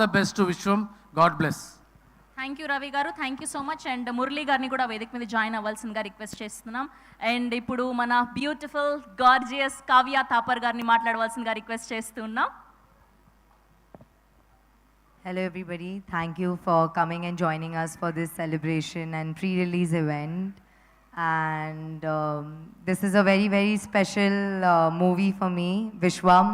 the best to Vishwam. God bless. Thank you Ravi garu, thank you so much. And Murali గారిని కూడా వేదిక మీద join అవ్వాల్సిందిగా రిక్వెస్ట్ చేస్తున్నాం. అండ్ ఇప్పుడు మన బ్యూటిఫుల్ గార్జియస్ కావ్య థాపర్ గారిని మాట్లాడవలసిందిగా రిక్వెస్ట్ చేస్తున్నాం. Hello everybody, thank you for coming and joining us for this celebration and pre-release event. And this is a very, very special movie for me, Vishwam.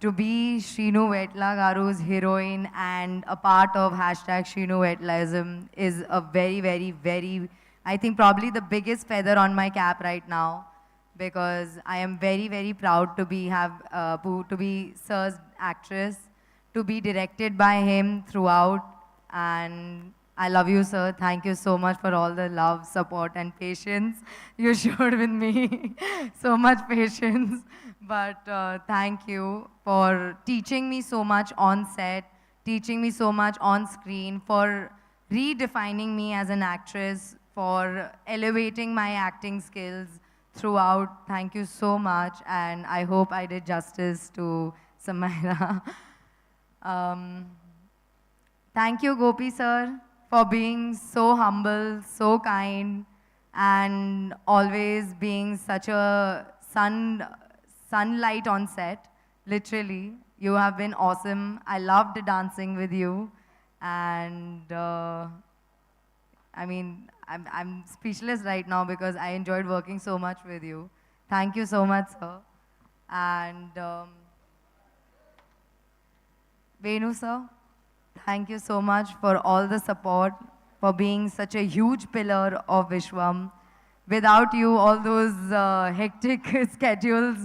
To be Shrinu Vetla Garu's heroine and a part of hashtag Shrinu Vetlaism is a very, very, very, I think probably the biggest feather on my cap right now, because I am very, very proud to be Sir's actress, to be directed by him throughout. And I love you, sir. Thank you so much for all the love, support and patience you showed with me. So much patience. But thank you for teaching me so much on set, teaching me so much on screen, for redefining me as an actress, for elevating my acting skills throughout. Thank you so much, and I hope I did justice to Samaira. Thank you, Gopi sir, for being so humble, so kind, and always being such a sunlight on set. Literally, you have been awesome. I loved dancing with you, and I mean, I'm speechless right now because I enjoyed working so much with you. Thank you so much, sir. And Venu sir, thank you so much for all the support, for being such a huge pillar of Vishwam. Without you, all those hectic schedules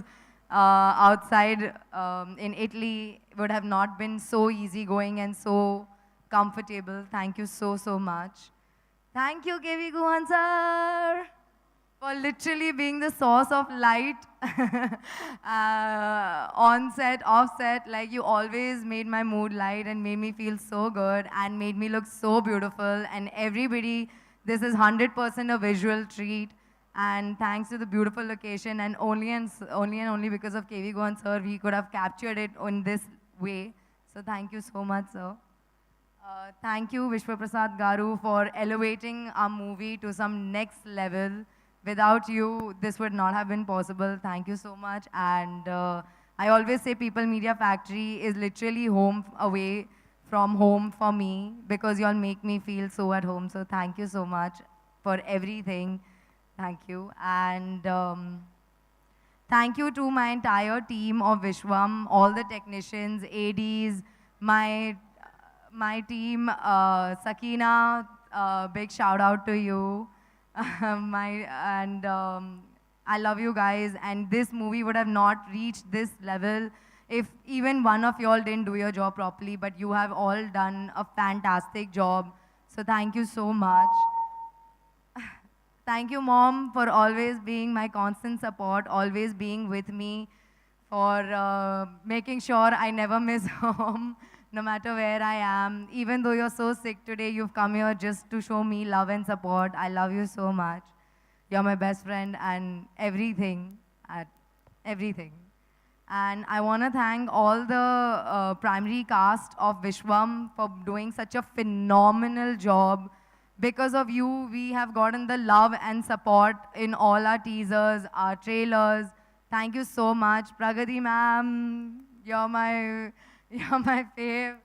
outside in Italy would have not been so easygoing and so comfortable. Thank you so, so much. Thank you, KV Guhan sir, for literally being the source of light on set, off set. Like, you always made my mood light and made me feel so good and made me look so beautiful. And everybody, this is 100% a visual treat. And thanks to the beautiful location, and only because of KV Guhan sir, we could have captured it in this way. So thank you so much, sir. Thank you, Vishwaprasad Garu, for elevating our movie to some next level. Without you, this would not have been possible. Thank you so much. And I always say People Media Factory is literally home away from home for me, because you all make me feel so at home. So thank you so much for everything. Thank you. And thank you to my entire team of Vishwam, all the technicians, ADs, my team, Sakina, big shout out to you. I love you guys, and this movie would have not reached this level if even one of y'all didn't do your job properly, but you have all done a fantastic job. So thank you so much. Thank you, Mom, for always being my constant support, always being with me, for making sure I never miss home, no matter where I am. Even though you're so sick today, you've come here just to show me love and support. I love you so much. You're my best friend and everything, everything. And I want to thank all the primary cast of Vishwam for doing such a phenomenal job. Because of you, we have gotten the love and support in all our teasers, our trailers. Thank you so much. Pragati ma'am, you're my fave.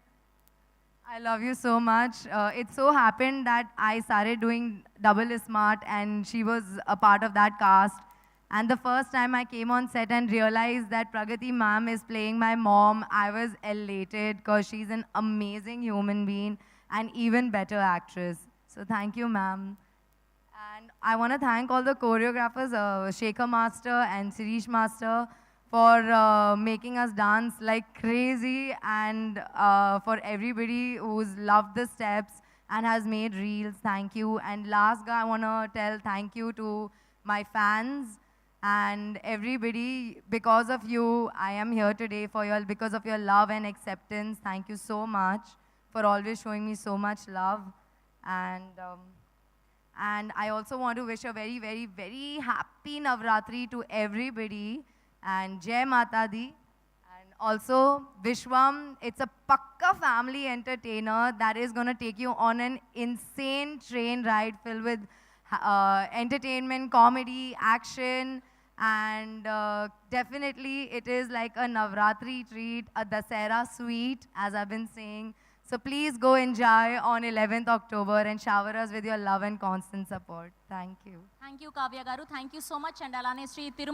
I love you so much. It so happened that I started doing Double is Smart, and she was a part of that cast. And the first time I came on set and realized that Pragati ma'am is playing my mom, I was elated, because she's an amazing human being and even better actress. So thank you, ma'am. And I want to thank all the choreographers, Shekhar Master and Sirish Master, for making us dance like crazy, and for everybody who's loved the steps and has made reels. Thank you. And last, I want to tell thank you to my fans and everybody. Because of you, I am here today, because of your love and acceptance. Thank you so much for always showing me so much love. And I also want to wish a very, very, very happy Navratri to everybody, and Jai Mata Di, and Also, Vishwam, it's a pakka family entertainer that is going to take you on an insane train ride filled with entertainment, comedy, action, and definitely it is like a Navratri treat, a Dasera sweet, as I've been saying. So please go enjoy on 11th October and shower us with your love and constant support. Thank you. Thank you Kavya garu, thank you so much. And అలానే శ్రీ తిరుమల